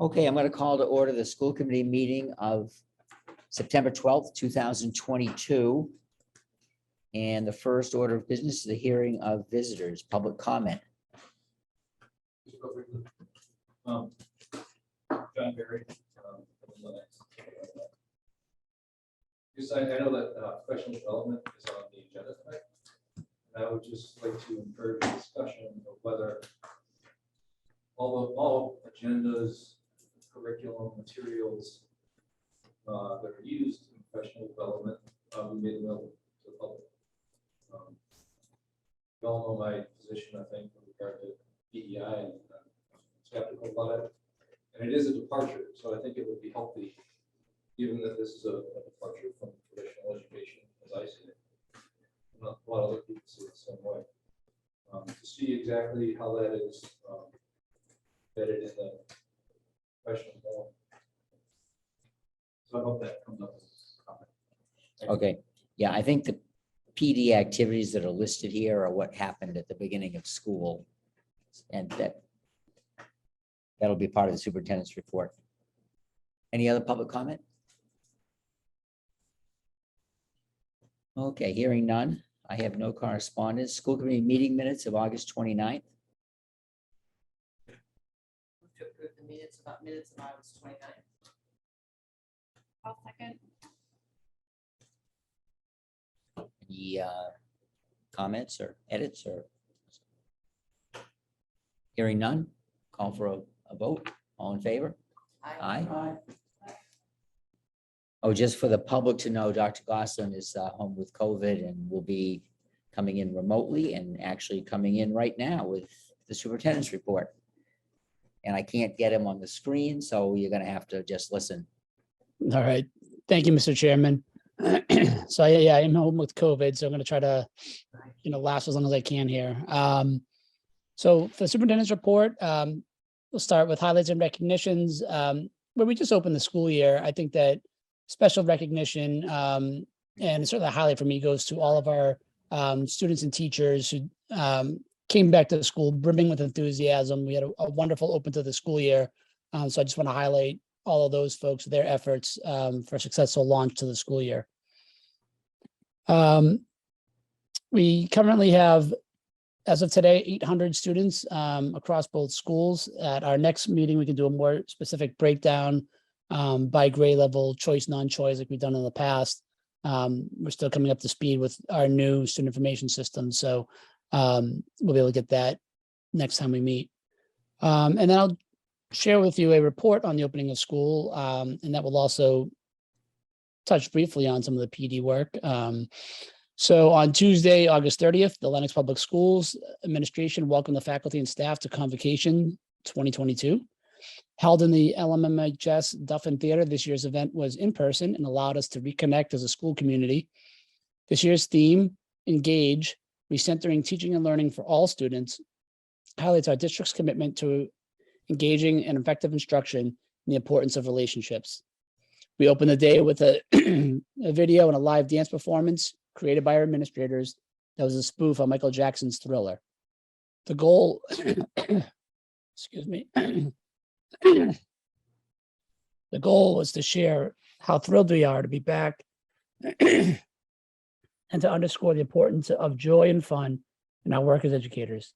Okay, I'm going to call to order the school committee meeting of September 12th, 2022. And the first order of business is the hearing of visitors, public comment. John Berry, Lenox. Because I know that professional development is on the agenda tonight. And I would just like to encourage a discussion of whether all agendas, curriculum, materials that are used in professional development be made available to the public. You all know my position, I think, with regard to DEI, and skeptical about it. And it is a departure, so I think it would be healthy, given that this is a departure from traditional education, as I see it. And a lot of other people see it the same way. To see exactly how that is embedded in the professional form. So I hope that comes up as a comment. Okay, yeah, I think the PD activities that are listed here are what happened at the beginning of school. And that'll be part of the superintendent's report. Any other public comment? Okay, hearing none. I have no correspondence. School committee meeting minutes of August 29th. To approve the minutes of August 29th. I'll second. Any comments or edits or? Hearing none, call for a vote. All in favor? Aye. Oh, just for the public to know, Dr. Gosselin is home with COVID and will be coming in remotely and actually coming in right now with the superintendent's report. And I can't get him on the screen, so you're going to have to just listen. All right. Thank you, Mr. Chairman. So yeah, I'm home with COVID, so I'm going to try to, last as long as I can here. So for the superintendent's report, we'll start with highlights and recognitions. Where we just opened the school year, I think that special recognition and certainly a highlight for me goes to all of our students and teachers who came back to the school brimming with enthusiasm. We had a wonderful open to the school year. So I just want to highlight all of those folks, their efforts for a successful launch to the school year. We currently have, as of today, 800 students across both schools. At our next meeting, we can do a more specific breakdown by grade level, choice, non-choice, like we've done in the past. We're still coming up to speed with our new student information system. So we'll be able to get that next time we meet. And then I'll share with you a report on the opening of school, and that will also touch briefly on some of the PD work. So on Tuesday, August 30th, the Lenox Public Schools Administration welcomed the faculty and staff to Convocation 2022. Held in the LMMHS Duffin Theater, this year's event was in person and allowed us to reconnect as a school community. This year's theme, Engage, Recentering Teaching and Learning for All Students, highlights our district's commitment to engaging and effective instruction and the importance of relationships. We opened the day with a video and a live dance performance created by our administrators that was a spoof on Michael Jackson's Thriller. The goal, excuse me, the goal was to share how thrilled we are to be back and to underscore the importance of joy and fun in our work as educators.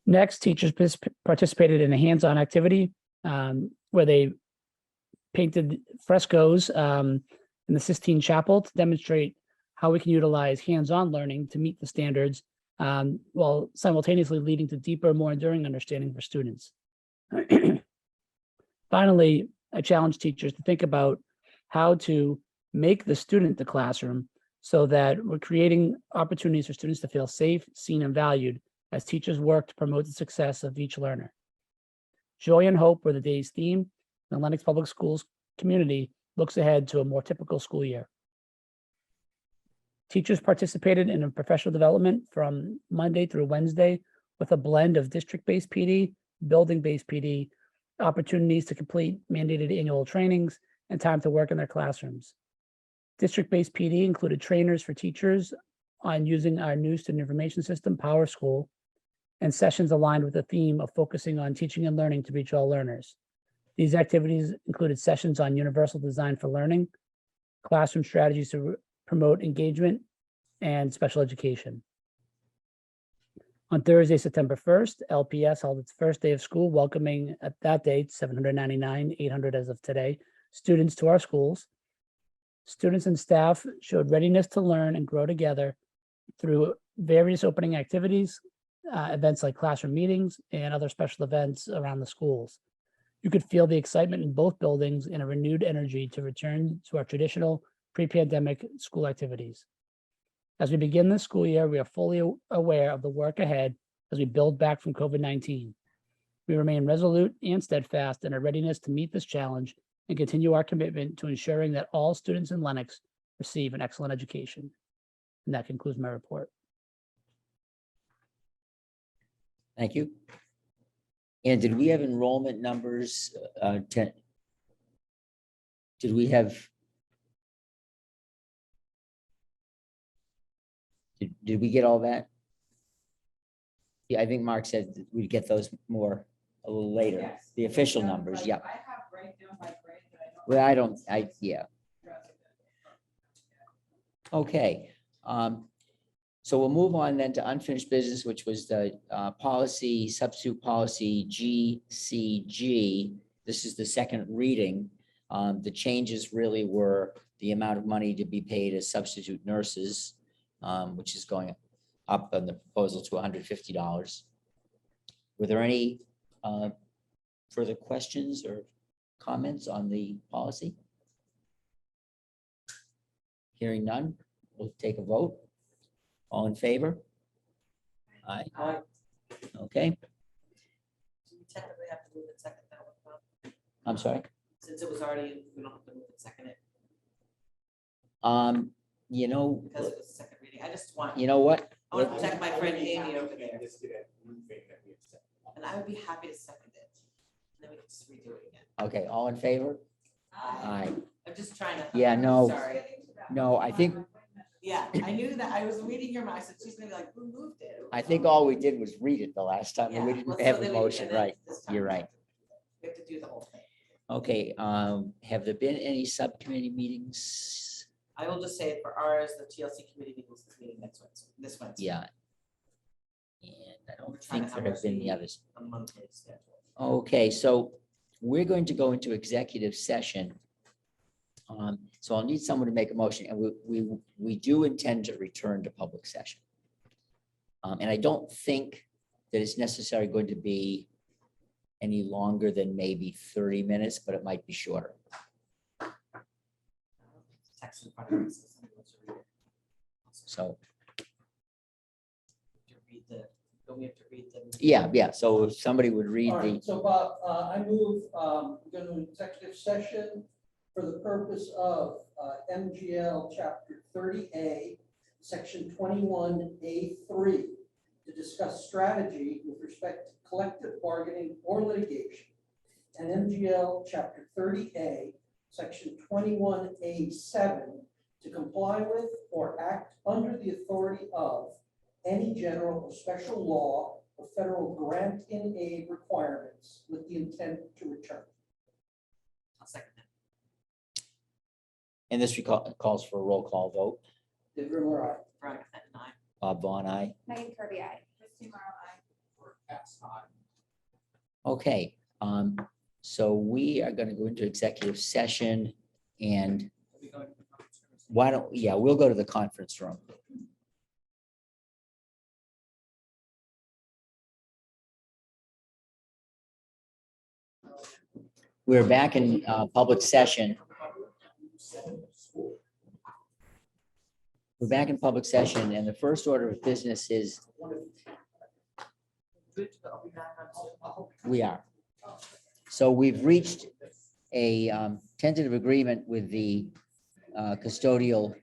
Next, teachers participated in a hands-on activity where they painted frescoes in the Sistine Chapel to demonstrate how we can utilize hands-on learning to meet the standards while simultaneously leading to deeper, more enduring understanding for students. Finally, I challenge teachers to think about how to make the student the classroom so that we're creating opportunities for students to feel safe, seen, and valued as teachers work to promote the success of each learner. Joy and hope were the day's theme. The Lenox Public Schools community looks ahead to a more typical school year. Teachers participated in a professional development from Monday through Wednesday with a blend of district-based PD, building-based PD, opportunities to complete mandated annual trainings, and time to work in their classrooms. District-based PD included trainers for teachers on using our new student information system, PowerSchool, and sessions aligned with the theme of focusing on teaching and learning to reach all learners. These activities included sessions on universal design for learning, classroom strategies to promote engagement, and special education. On Thursday, September 1st, LPS held its first day of school, welcoming at that date 799, 800 as of today, students to our schools. Students and staff showed readiness to learn and grow together through various opening activities, events like classroom meetings, and other special events around the schools. You could feel the excitement in both buildings and a renewed energy to return to our traditional pre-pandemic school activities. As we begin this school year, we are fully aware of the work ahead as we build back from COVID-19. We remain resolute and steadfast in our readiness to meet this challenge and continue our commitment to ensuring that all students in Lenox receive an excellent education. And that concludes my report. Thank you. And did we have enrollment numbers? Did we have? Did we get all that? Yeah, I think Mark said that we'd get those more a little later. Yes. The official Yeah, numbers, like, yeah. I have breakdown by grade, but I don't. Well, I don't, yeah. Okay. So we'll move on then to unfinished business, which was the policy, substitute policy GCG. This is the second reading. The changes really were the amount of money to be paid as substitute nurses, which is going up on the proposal to $150. Were there any further questions or comments on the policy? Hearing none, we'll take a vote. All in favor? Aye. Okay, Do we technically have to move it second that one? I'm sorry. Since it was already, we don't have to move it second it You know, because it was second reading. I just want, you know what? I want to protect my friend Amy over there. And I would be happy to second it. And then we can just redo it again. Okay, all in favor? Aye. I'm just trying to. Yeah, no. Sorry. No, I think I knew that. I was reading your mind. So she's gonna be like, who moved it? I think all we did was read it the last time, and we Yeah, well, didn't so have a then motion, and then right? this time You're we right. have to- We have to do the whole thing. Okay, have there been any subcommittee meetings? I will just say it for ours, the TLC committee meetings this meeting next Wednesday, this Wednesday. Yeah. And I We're don't trying to think there have have been the ours others. A monthly schedule. Okay, so we're going to go into executive session. So I'll need someone to make a motion, and we do intend to return to public session. And I don't think that it's necessarily going to be any longer than maybe 30 minutes, but it might be shorter. Text in front of us, if somebody wants to read it. So, To read the, don't we have to read the? yeah, so if somebody would read All the, right, so Bob, I move, we're going to executive session for the purpose of MGL Chapter 30A, Section 21A3, to discuss strategy with respect to collective bargaining or litigation, and MGL Chapter 30A, Section 21A7, to comply with or act under the authority of any general or special law or federal grant in aid requirements with the intent to return. I'll second that. and this calls for a roll call vote. Did Rimmer, aye? Veronica Fenton, aye. Bob Vaughn, aye. Megan Kirby, aye. Christine Morrow, aye. Okay, so we are going to go into executive session, and Are we going to the conference room? why don't, yeah, we'll go to the conference room. We're back in public session. We're back in public session, and the first order of business is, Good to go. I'll be back on Zoom. we are. So we've reached a tentative agreement with the custodial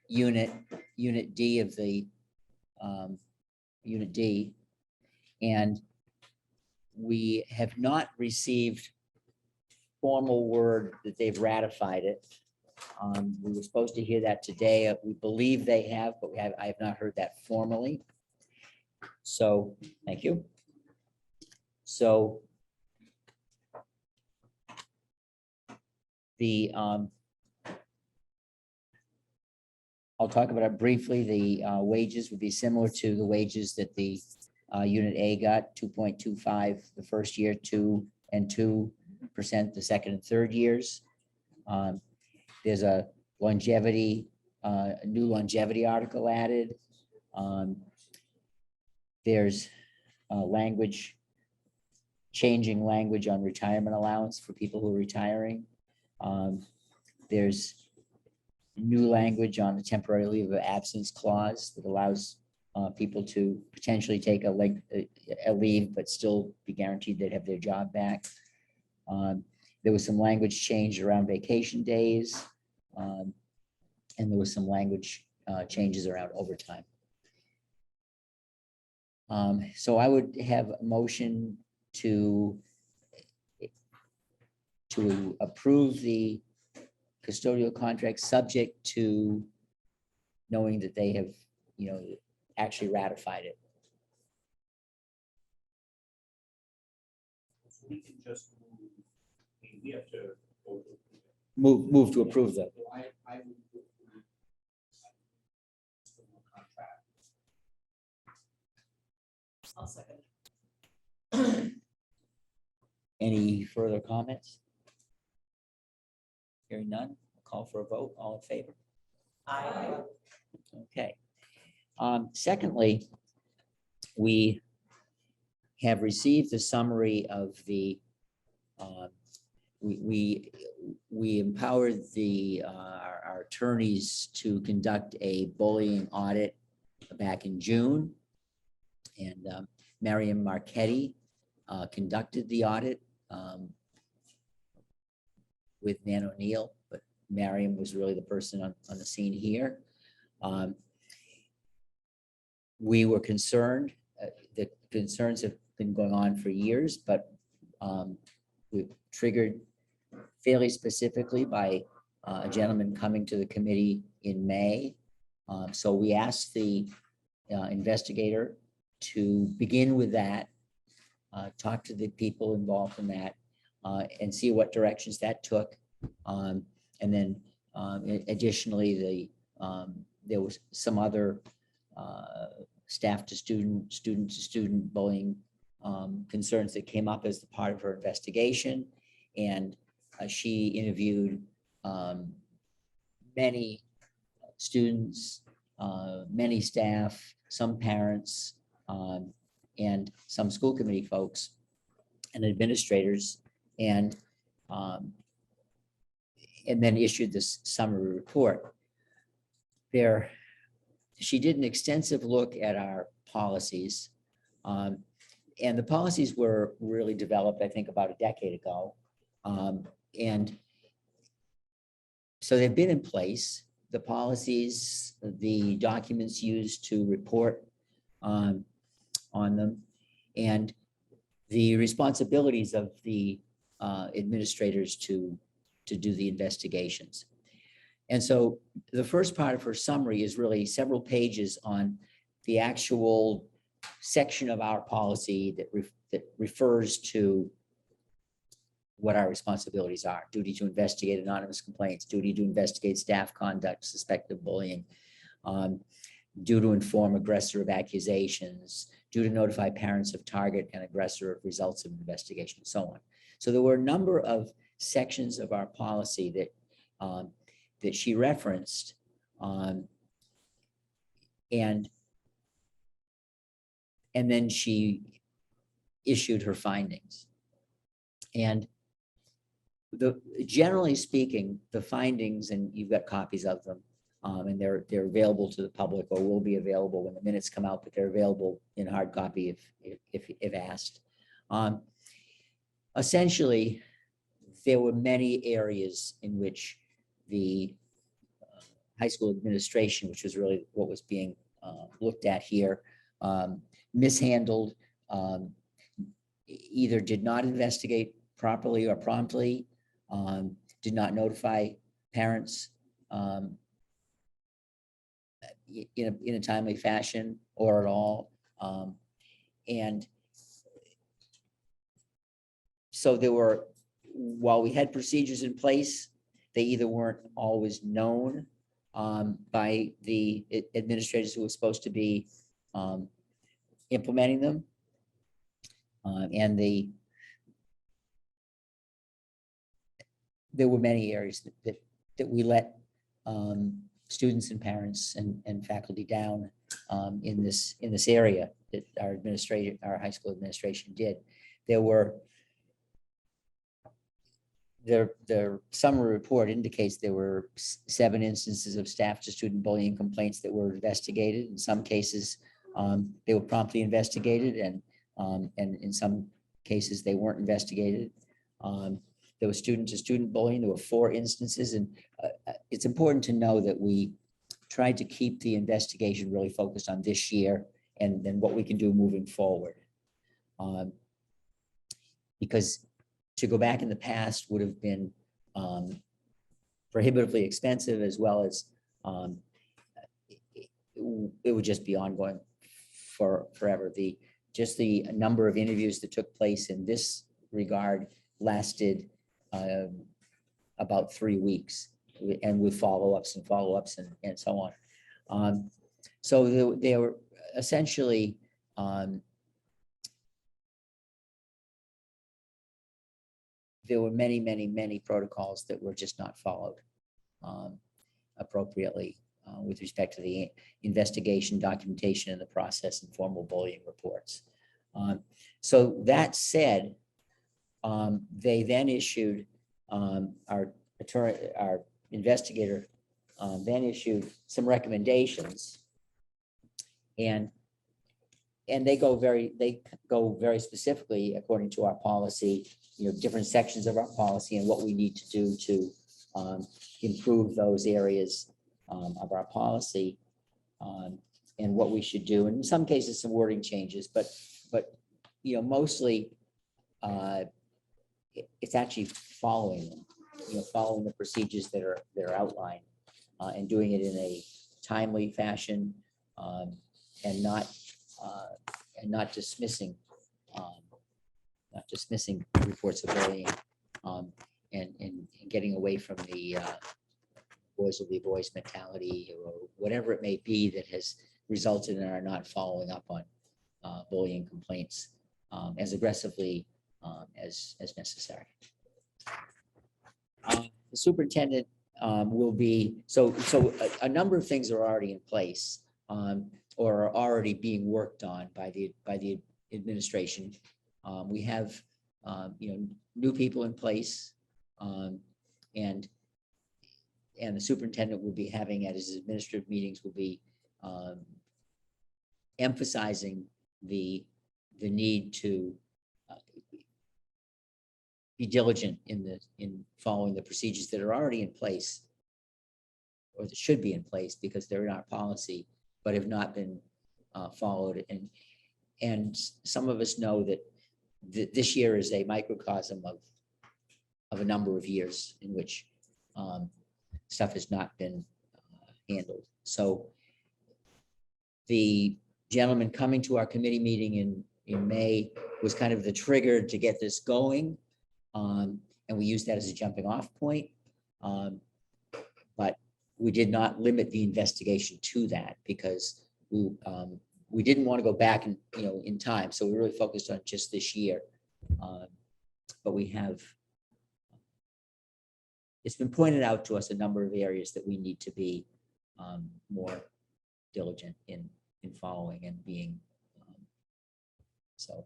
unit D of the unit D. And we have not received formal word that they've ratified it. We were supposed to hear that today. We believe they have, but I have not heard that formally. So, thank you. So I'll talk about it briefly. The wages would be similar to the wages that the Unit A got, 2.25 the first year, 2% and 2% the second and third years. There's a longevity, a new longevity article added. There's language, changing language on retirement allowance for people who are retiring. There's new language on the temporary leave of absence clause that allows people to potentially take a leave, but still be guaranteed they'd have their job back. There was some language changed around vacation days. And there was some language changes around overtime. So I would have a motion to approve the custodial contract subject to knowing that they have, actually ratified it. So we can just move, we have to vote. Move to approve them. So I would approve the contract. I'll second. Any further comments? Hearing none, call for a vote. All in favor? Aye. Okay. Secondly, we have received the summary of the, we empowered our attorneys to conduct a bullying audit back in June. And Mariam Marchetti conducted the audit with Nan O'Neill, but Mariam was really the person on the scene here. We were concerned, the concerns have been going on for years, but we triggered fairly specifically by a gentleman coming to the committee in May. So we asked the investigator to begin with that, talk to the people involved in that, and see what directions that took. And then additionally, there was some other staff to student, student to student bullying concerns that came up as the part of her investigation. And she interviewed many students, many staff, some parents, and some school committee folks and administrators, and then issued this summary report. She did an extensive look at our policies, and the policies were really developed, I think, about a decade ago. And so they've been in place, the policies, the documents used to report on them, and the responsibilities of the administrators to do the investigations. And so the first part of her summary is really several pages on the actual section of our policy that refers to what our responsibilities are: duty to investigate anonymous complaints, duty to investigate staff conduct, suspected bullying, due to inform aggressor of accusations, due to notify parents of target and aggressor of results of investigation, and so on. So there were a number of sections of our policy that she referenced, and then she issued her findings. And generally speaking, the findings, and you've got copies of them, and they're available to the public, or will be available when the minutes come out, but they're available in hard copy if asked. Essentially, there were many areas in which the high school administration, which was really what was being looked at here, mishandled, either did not investigate properly or promptly, did not notify parents in a timely fashion or at all, And so there were, while we had procedures in place, they either weren't always known by the administrators who were supposed to be implementing them. And there were many areas that we let students and parents and faculty down in this area that our high school administration did. The summary report indicates there were 7 instances of staff to student bullying complaints that were investigated. In some cases, they were promptly investigated, and in some cases they weren't investigated. There was student to student bullying. There were 4 instances, and it's important to know that we tried to keep the investigation really focused on this year and then what we can do moving forward. Because to go back in the past would have been prohibitively expensive, as well as it would just be ongoing forever. Just the number of interviews that took place in this regard lasted about 3 weeks, and with follow-ups and so on. So they were essentially there were many protocols that were just not followed appropriately with respect to the investigation, documentation, and the process and formal bullying reports. So that said, they then issued, our investigator then issued some recommendations, and they go very specifically according to our policy, different sections of our policy and what we need to do to improve those areas of our policy, and what we should do. And in some cases, some wording changes, but mostly it's actually following them, following the procedures that are outlined, and doing it in a timely fashion, and not dismissing reports of bullying, and getting away from the boys will be boys mentality, or whatever it may be that has resulted in our not following up on bullying complaints as aggressively as necessary. The superintendent will be, so a number of things are already in place, or are already being worked on by the administration. We have new people in place, and the superintendent will be having at his administrative meetings will be emphasizing the need to be diligent in following the procedures that are already in place, or that should be in place because they're in our policy, but have not been followed. And some of us know that this year is a microcosm of a number of years in which stuff has not been handled. So the gentleman coming to our committee meeting in May was kind of the trigger to get this going. And we used that as a jumping off point. But we did not limit the investigation to that, because we didn't want to go back in time. So we really focused on just this year. But we have, it's been pointed out to us a number of areas that we need to be more diligent in following and being. So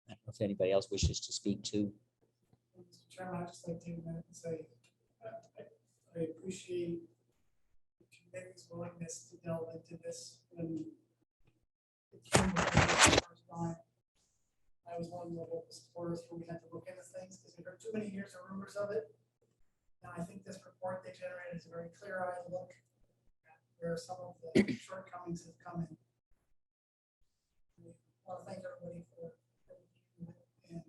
I don't know if anybody else wishes to speak to. Mr. Chairman, I'd just like to take a minute and say, I appreciate the committee's willingness to delve into this. When it came up the first time, I was one of the supporters when we had to look into things, because we heard too many years of rumors of it. And I think this report they generated is a very clear-eyed look at where some of the shortcomings have come in. I want to thank everybody for and I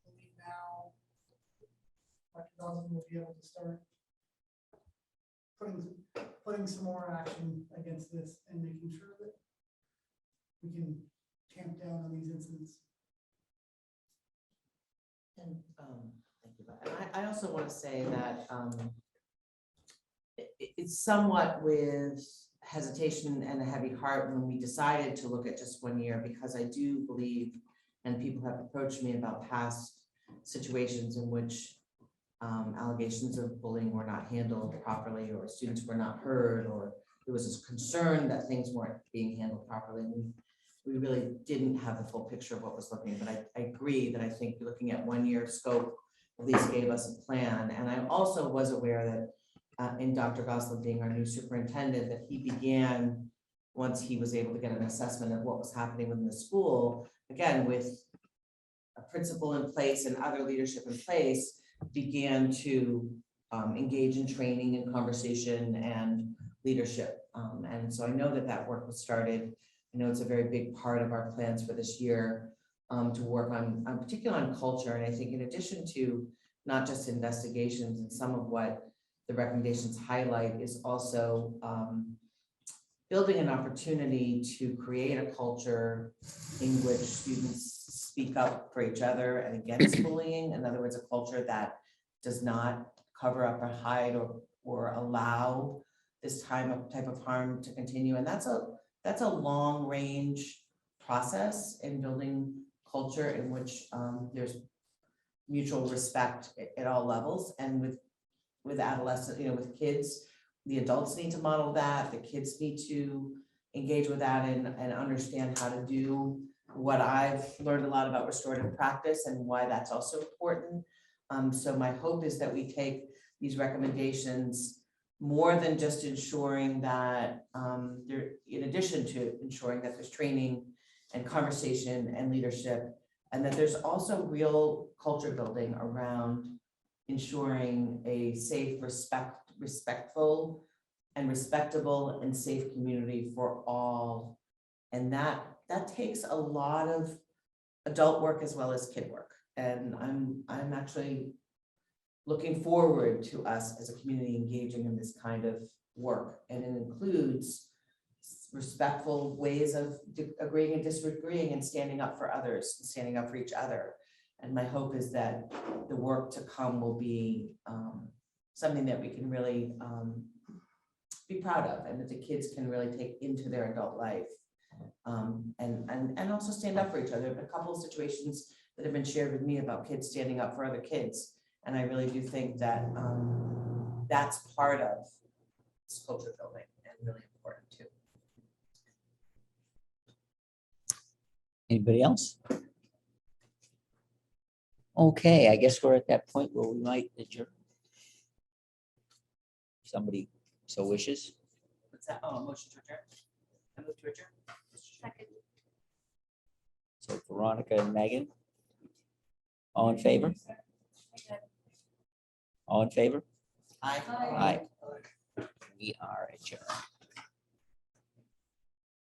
believe now Dr. Dawson will be able to start putting putting some more action against this and making sure that we can tamp down on these incidents. And, thank you. And I also want to say that, it's somewhat with hesitation and a heavy heart when we decided to look at just 1 year, because I do believe, and people have approached me about past situations in which allegations of bullying were not handled properly, or students were not heard, or there was this concern that things weren't being handled properly. And we really didn't have the full picture of what was looking, but I agree that I think looking at 1 year scope at least gave us a plan. And I also was aware that in Dr. Gosselin being our new superintendent, that he began, once he was able to get an assessment of what was happening within the school, again, with a principal in place and other leadership in place, began to engage in training and conversation and leadership. And so I know that that work was started. I know it's a very big part of our plans for this year to work on particularly on culture. And I think in addition to not just investigations, and some of what the recommendations highlight is also building an opportunity to create a culture in which students speak up for each other and against bullying. In other words, a culture that does not cover up or hide or allow this type of harm to continue. And that's a long range process in building culture in which there's mutual respect at all levels. And with adolescents, with kids, the adults need to model that, the kids need to engage with that and understand how to do what I've learned a lot about restorative practice and why that's also important. So my hope is that we take these recommendations more than just ensuring that there, in addition to ensuring that there's training and conversation and leadership, and that there's also real culture building around ensuring a safe, respectful and respectable and safe community for all. And that takes a lot of adult work as well as kid work. And I'm actually looking forward to us as a community engaging in this kind of work. And it includes respectful ways of agreeing and disagreeing and standing up for others, and standing up for each other. And my hope is that the work to come will be something that we can really be proud of, and that the kids can really take into their adult life, and also stand up for each other. There have been a couple of situations that have been shared with me about kids standing up for other kids, and I really do think that that's part of this culture building and really important too. Anybody else? Okay, I guess we're at that point where we might adjourn. Somebody so wishes. What's that? Oh, a motion to adjourn. I move to adjourn. Second. So Veronica and Megan. All in favor? All in favor? Aye. Aye. We are adjourned.